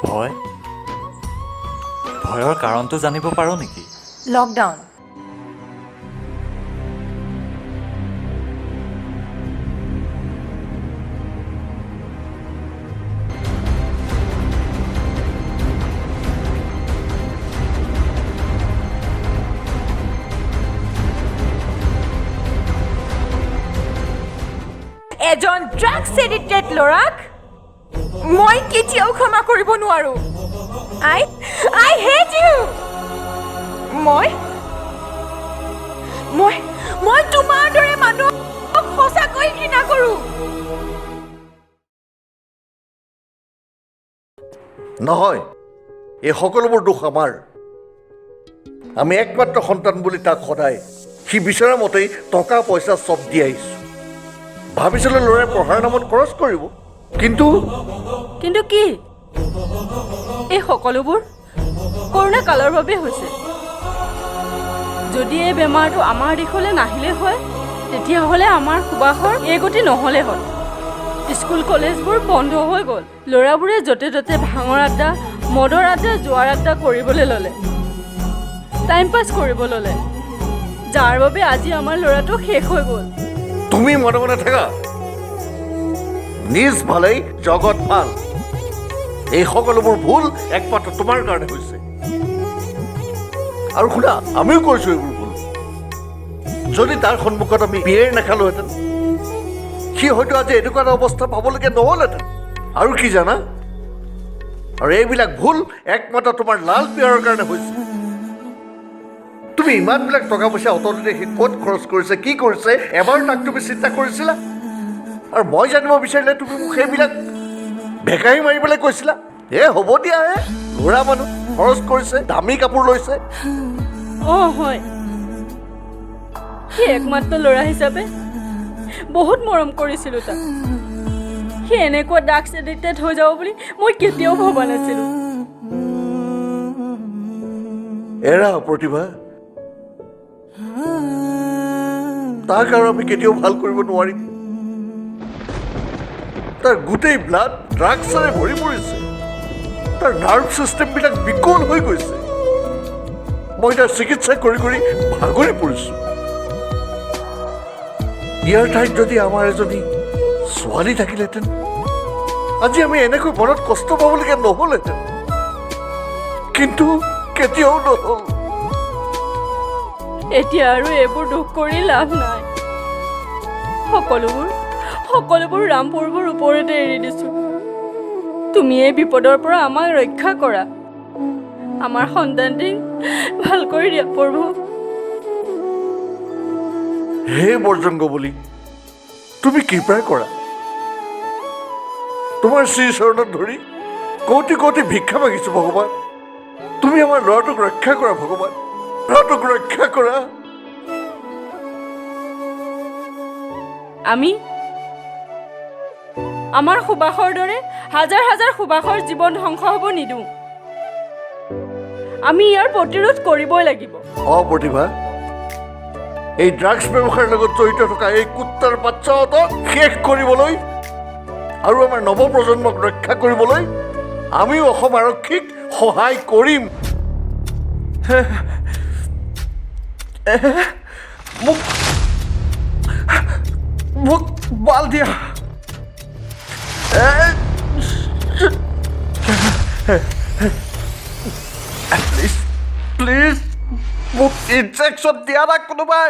ভয় ভয়ৰ কাৰণটো জানিব পাৰো নেকি? লকডাউন। এজন ড্ৰাগছ এডিক্টেড ল'ৰাক মই কেতিয়াও ক্ষমা কৰিব নোৱাৰো। I hate you. মই তোমাৰ দৰে মানুহক সঁচাকৈ ঘৃণা কৰোঁ। নহয়, এই সকলোবোৰ দুখ আমাৰ। আমি একমাত্ৰ সন্তান বুলি তাক সদায় সি বিচৰা মতেই টকা পইচা চব দি আহিছোঁ। ভাবিছিলোঁ ল'ৰাই পঢ়াৰ নামত খৰচ কৰিব, কিন্তু কি এই সকলোবোৰ কৰোণা কালৰ বাবে হৈছে। যদি এই বেমাৰটো আমাৰ দেশলৈ নাহিলে হয়, তেতিয়াহ'লে আমাৰ সুবাসৰ এই গতি নহ'লে হয়। স্কুল কলেজবোৰ বন্ধ হৈ গ'ল। ল'ৰাবোৰে য'তে ত'তে ভাঙৰ আড্ডা, মদৰ আড্ডা, জোৱাৰ আড্ডা কৰিবলৈ ল'লে, টাইম পাছ কৰিব ল'লে, যাৰ বাবে আজি আমাৰ ল'ৰাটো শেষ হৈ গ'ল। তুমি মনে মনে থাকা। নিজ ভালেই জগত ভাল। এই সকলোবোৰ ভুল একমাত্ৰ তোমাৰ কাৰণে হৈছে। আৰু শুনা, আমিও কৰিছোঁ এইবোৰ ভুল। যদি তাৰ সন্মুখত আমি বিয়েৰ নাখালোহেঁতেন, সি হয়তো আজি এনেকুৱা এটা অৱস্থা পাবলগীয়া নহ'লহেঁতেন। আৰু কি জানা, আৰু এইবিলাক ভুল একমাত্ৰ তোমাৰ লাল পিয়াৰৰ কাৰণে হৈছে। তুমি ইমানবিলাক টকা পইচা অতনি দেখি ক'ত খৰচ কৰিছে, কি কৰিছে, এবাৰ তাক তুমি চিন্তা কৰিছিলা? আৰু মই জানিব বিচাৰিলে তুমি মোক সেইবিলাক ভেকাৰি মাৰিবলৈ কৈছিলা। হ'ব দিয়া, ল'ৰা মানুহ খৰচ কৰিছে, দামী কাপোৰ লৈছে। হয়, সি একমাত্ৰ ল'ৰা হিচাপে বহুত মৰম কৰিছিলোঁ তাক। সি এনেকুৱা ড্ৰাগছ এডিক্টেড হৈ যাব বুলি মই কেতিয়াও ভবা নাছিলোঁ। এৰা প্ৰতিভা, তাক আৰু আমি কেতিয়াও ভাল কৰিব নোৱাৰিম। তাৰ গোটেই ব্লাড ড্ৰাগছেৰে ভৰি পৰিছে। তাৰ নাৰ্ভ ছিষ্টেমবিলাক বিকল হৈ গৈছে। মই তাৰ চিকিৎসা কৰি ভাগৰি পৰিছোঁ। ইয়াৰ ঠাইত যদি আমাৰ এজনী ছোৱালী থাকিলেহেঁতেন, আজি আমি এনেকৈ মনত কষ্ট পাবলগীয়া নহ'লহেঁতেন। কিন্তু কেতিয়াও নহ'ল। এতিয়া আৰু এইবোৰ দুখ কৰি লাভ নাই। সকলোবোৰ ৰামপুৰবোৰ ওপৰতে এৰি দিছোঁ। তুমি এই বিপদৰ পৰা আমাক ৰক্ষা কৰা। আমাৰ সন্তানটিক ভাল কৰি দিয়া প্ৰভু। হে বৰ্জংগ বুলি তুমি কৃপাই কৰা। তোমাৰ শ্ৰীচৰণত ধৰি কৌটি কৌটি ভিক্ষা মাগিছো ভগৱান। তুমি আমাৰ ল'ৰাটোক ৰক্ষা কৰা ভগৱান, ল'ৰাটোক ৰক্ষা কৰা। আমি আমাৰ সুবাসৰ দৰে হাজাৰ হাজাৰ সুবাসৰ জীৱন ধ্বংস হ'ব নিদিওঁ। আমি ইয়াৰ প্ৰতিৰোধ কৰিবই লাগিব। প্ৰতিভা, এই ড্ৰাগছ ব্যৱসায়ৰ লগত জড়িত থকা এই কুত্তাৰ বাচ্চাহঁতক শেষ কৰিবলৈ আৰু আমাৰ নৱপ্ৰজন্মক ৰক্ষা কৰিবলৈ আমিও অসম আৰক্ষীক সহায় কৰিম। মোক বাল দিয়া। প্লিজ মোক ইনজেকশ্যন দিয়া না কোনোবাই।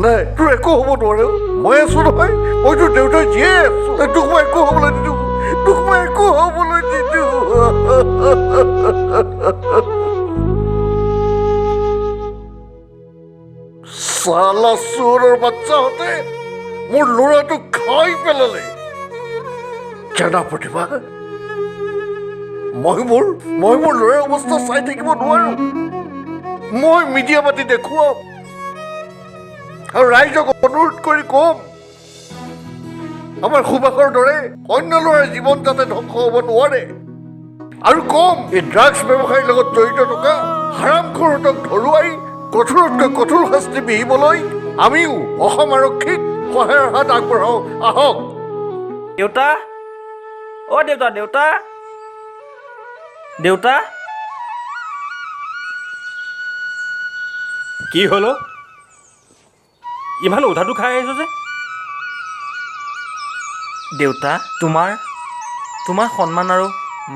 নাই তোৰ একো হ'ব নোৱাৰে মই আছো নহয় মই তোৰ দেউতাই জীয়াই আছো তোক মই একো হ'বলৈ নিদিওঁ তোক মই একো হ'বলৈ নিদিওঁ চালা চোৰৰ বাচ্চাহঁতে মোৰ ল'ৰাটোক খাই পেলালে জানা প্ৰতিভা মই মোৰ ল'ৰাৰ অৱস্থা চাই থাকিব নোৱাৰো মই মিডিয়া পাতি দেখুৱাম আৰু ৰাইজক অনুৰোধ কৰি কম আমাৰ সুভাষৰ দৰে অন্য ল'ৰাৰ জীৱন যাতে ধ্বংস হ'ব নোৱাৰে আৰু কম এই ড্ৰাগছ ব্যৱসায়ীৰ লগত জড়িত থকা হাৰামখোৰহঁতক ধৰুৱাই কঠোৰতকৈ কঠোৰ শাস্তি বিহিবলৈ আমিও অসম আৰক্ষীক সহায়ৰ হাত আগবঢ়াওঁ আহক দেউতা অ দেউতা দেউতা দেউতা কি হ'ল ইমান উধাটো খাই আহিছ যে দেউতা তোমাৰ সন্মান আৰু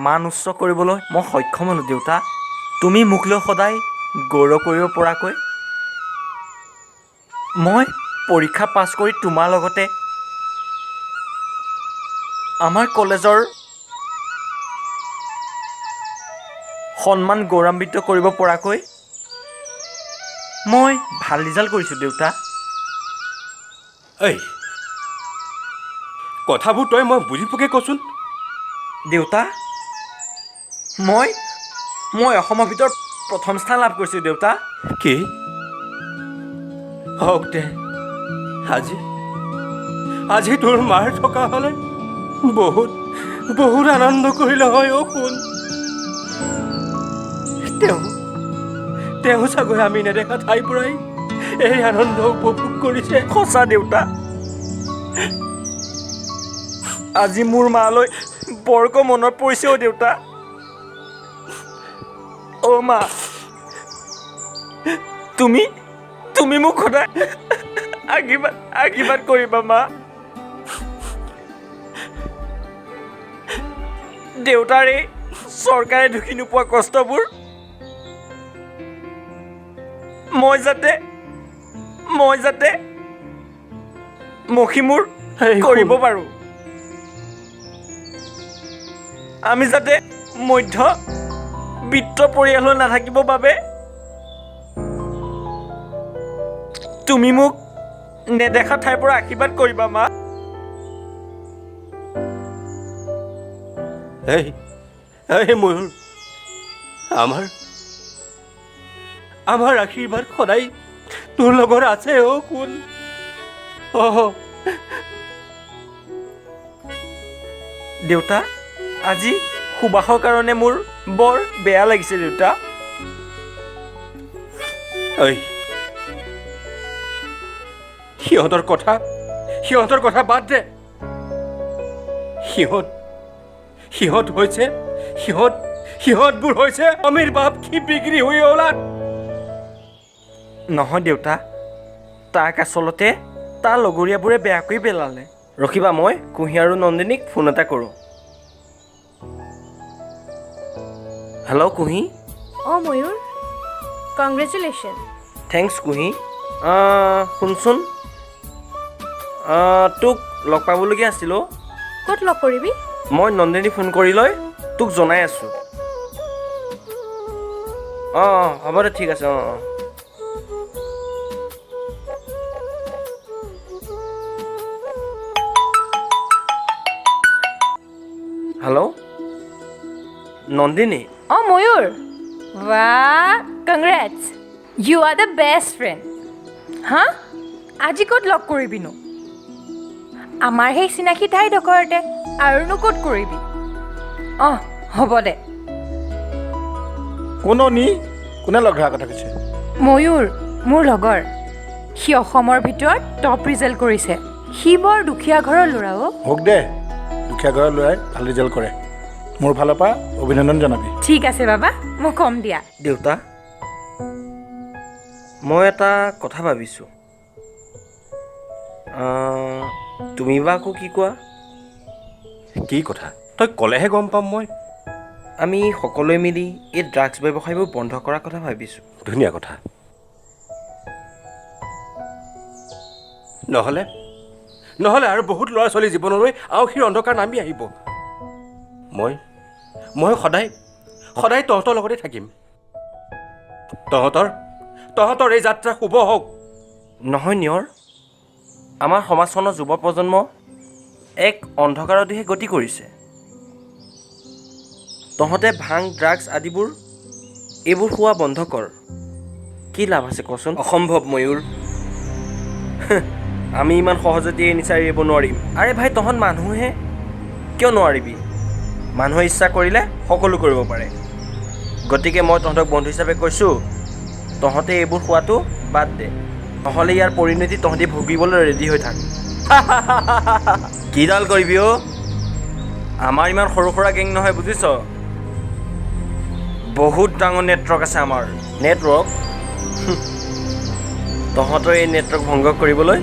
মান উচ্চ কৰিবলৈ মই সক্ষম হ'লোঁ দেউতা তুমি মোক লৈ সদায় গৌৰৱ কৰিব পৰাকৈ মই পৰীক্ষা পাছ কৰি তোমাৰ লগতে আমাৰ কলেজৰ সন্মান গৌৰৱান্বিত কৰিব পৰাকৈ মই ভাল ৰিজাল্ট কৰিছোঁ দেউতা এই কথাবোৰ তই মই বুজি পোকে কচোন দেউতা মই অসমৰ ভিতৰত প্ৰথম স্থান লাভ কৰিছোঁ দেউতা কি হওক দে আজি তোৰ মাৰ থকা হ'লে বহুত বহুত আনন্দ কৰিলে হয় অ' শুন তেওঁ চাগৈ আমি নেদেখা ঠাই পৰাই এই আনন্দ উপভোগ কৰিছে সঁচা দেউতা আজি মোৰ মালৈ বৰকৈ মনত পৰিছে অ' দেউতা অ' মা তুমি মোক সদায় আশীৰ্বাদ কৰিবা মা দেউতাৰ এই চৰকাৰে ঢুকি নোপোৱা কষ্টবোৰ মই যাতে মষিমূৰ কৰিব পাৰোঁ আমি যাতে মধ্যবিত্ত পৰিয়াল হৈ নাথাকিব বাবে তুমি মোক নেদেখা ঠাইৰ পৰা আশীৰ্বাদ কৰিবা মা এই ময়ূৰ আমাৰ আশীৰ্বাদ সদায় তোৰ লগত আছে অ' কোন দেউতা আজি সুবাসৰ কাৰণে মোৰ বৰ বেয়া লাগিছে দেউতা সিহঁতৰ কথা বাদ দে সিহঁতবোৰ হৈছে আমিৰ বাপ কি বিক্ৰী হৈ ওলাত নহয় দেউতা তাক আচলতে তাৰ লগৰীয়াবোৰে বেয়া কৰি পেলালে ৰখিবা মই কুঁহি আৰু নন্দিনীক ফোন এটা কৰোঁ হেল্ল' কুঁহি অঁ ময়ূৰ কংগ্ৰেচুলেশ্যন থেংকছ কুঁহি শুনচোন তোক লগ পাবলগীয়া আছিল ক'ত লগ কৰিবি মই নন্দিনী ফোন কৰি লৈ তোক জনাই আছোঁ অঁ হ'ব দে ঠিক আছে অঁ হেল্ল' নন্দিনী অঁ ময়ূৰ ৱাহ congrats you are the best friend হা আজি ক'ত লগ কৰিবিনো আমাৰ সেই চিনাকি ঠাইডোখৰতে আৰুনো ক'ত কৰিবি অঁ হ'ব দে কোনে লগ ধৰাৰ কথা কৈছে ময়ূৰ মোৰ লগৰ সি অসমৰ ভিতৰত টপ ৰিজাল্ট কৰিছে সি বৰ দুখীয়া ঘৰৰ ল'ৰা অ' হওক দে দুখীয়া ঘৰৰ ল'ৰাই ভাল ৰিজাল্ট কৰে মোৰ ফালৰ পৰা অভিনন্দন জনাবি ঠিক আছে বাবা মই কম দিয়া দেউতা মই এটা কথা ভাবিছোঁ তুমি বা আকৌ কি কোৱা কি কথা তই ক'লেহে গম পাম মই আমি সকলোৱে মিলি এই ড্ৰাগছ ব্যৱসায়বোৰ বন্ধ কৰাৰ কথা ভাবিছোঁ ধুনীয়া কথা নহ'লে নহ'লে আৰু বহুত ল'ৰা ছোৱালী জীৱনলৈ আওসীৰ অন্ধকাৰ নামি আহিব। মই সদায় সদায় তহঁতৰ লগতে থাকিম। তহঁতৰ এই যাত্ৰা শুভ হওক। নহয় নিয়ৰ, আমাৰ সমাজখনৰ যুৱ প্ৰজন্ম এক অন্ধকাৰৰ দিশে গতি কৰিছে। তহঁতে ভাং ড্ৰাগছ আদিবোৰ এইবোৰ খোৱা বন্ধ কৰ। কি লাভ আছে কচোন? অসম্ভৱ ময়ূৰ। আমি ইমান সহজতে এই নিচা এৰিব নোৱাৰিম। আৰে ভাই, তহঁত মানুহহে, কিয় নোৱাৰিবি? মানুহে ইচ্ছা কৰিলে সকলো কৰিব পাৰে। গতিকে মই তহঁতক বন্ধু হিচাপে কৈছোঁ, তহঁতে এইবোৰ খোৱাটো বাদ দে, নহ'লে ইয়াৰ পৰিণতি তহঁতি ভুগিবলৈ ৰেডি হৈ থাক। কিডাল কৰিবি অ'? আমাৰ ইমান সৰু সুৰা গেং নহয়, বুজিছ? বহুত ডাঙৰ নেটৱৰ্ক আছে আমাৰ। নেটৱৰ্ক? তহঁতৰ এই নেটৱৰ্ক ভংগ কৰিবলৈ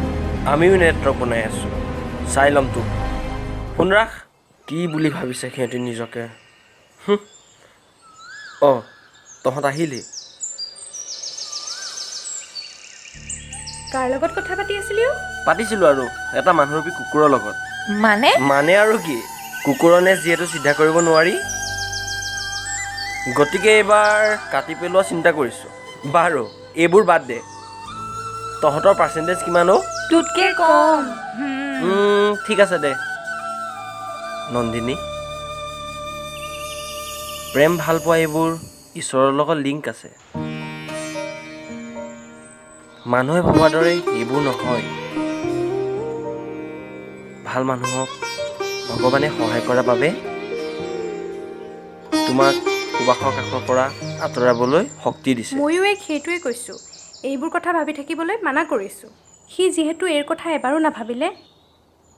আমিও নেটৱৰ্ক বনাই আছোঁ। চাই ল'ম তোক। শুন ৰাখ, কি বুলি ভাবিছে সিহঁতি নিজকে। অঁ, তহঁত আহিলি? কাৰ লগত কথা পাতি আছিলি অ'? পাতিছিলোঁ আৰু এটা মানুহৰূপী কুকুৰৰ লগত। মানে আৰু কি, কুকুৰৰ নেচ যিহেতু চিধা কৰিব নোৱাৰি, গতিকে এইবাৰ কাটি পেলোৱা চিন্তা কৰিছোঁ। বাৰু এইবোৰ বাদ দে, তহঁতৰ পাৰ্চেণ্টেজ কিমান অ'? তোতকে কম। ঠিক আছে দে। নন্দিনী, প্ৰেম ভাল পোৱা এইবোৰ ঈশ্বৰৰ লগত লিংক আছে। মানুহে ভবাৰ দৰে এইবোৰ নহয়। ভাল মানুহক ভগৱানে সহায় কৰাৰ বাবে তোমাক সুবাসৰ কাষৰ পৰা আঁতৰাবলৈ শক্তি দিছে। ময়ো সেইটোৱে কৈছোঁ, এইবোৰ কথা ভাবি থাকিবলৈ মানা কৰিছোঁ। সি যিহেতু এইৰ কথা এবাৰো নাভাবিলে,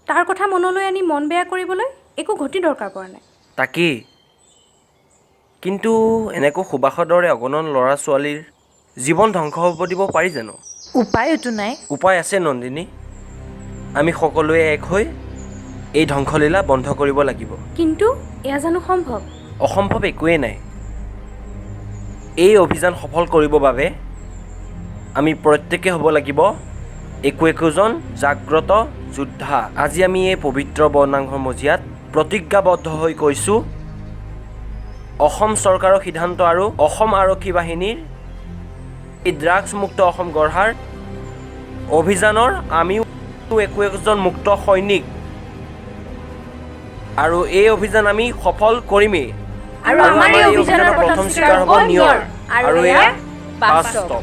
তাৰ কথা মনলৈ আনি মন বেয়া কৰিবলৈ একো ঘটি দৰকাৰ পৰা নাই। তাকেই, কিন্তু এনেকৈ সুবাসৰ দৰে অগণন ল'ৰা ছোৱালীৰ জীৱন ধ্বংস হ'ব দিব পাৰি জানো? উপায়তো নাই। উপায় আছে নন্দিনী। আমি সকলোৱে এক হৈ এই ধ্বংসলীলা বন্ধ কৰিব লাগিব। কিন্তু এয়া জানো সম্ভৱ? অসম্ভৱ একোৱেই নাই। এই অভিযান সফল কৰিবৰ বাবে আমি প্ৰত্যেকে হ'ব লাগিব একোজন জাগ্ৰত যোদ্ধা। আজি আমি এই পবিত্ৰ বৰ্ণাঢ্য মজিয়াত প্ৰতিজ্ঞাবদ্ধ হৈ কৈছোঁ, অসম চৰকাৰৰ সিদ্ধান্ত আৰু অসম আৰক্ষী বাহিনীৰ এই ড্ৰাগছমুক্ত অসম গঢ়াৰ অভিযানৰ আমিও একোজন মুক্ত সৈনিক, আৰু এই অভিযান আমি সফল কৰিমেই। আৰু আমাৰ এই অভিযানৰ প্ৰথম স্বীকাৰ হ'ব নিয়ৰ, আৰু এয়া বাস্তৱ।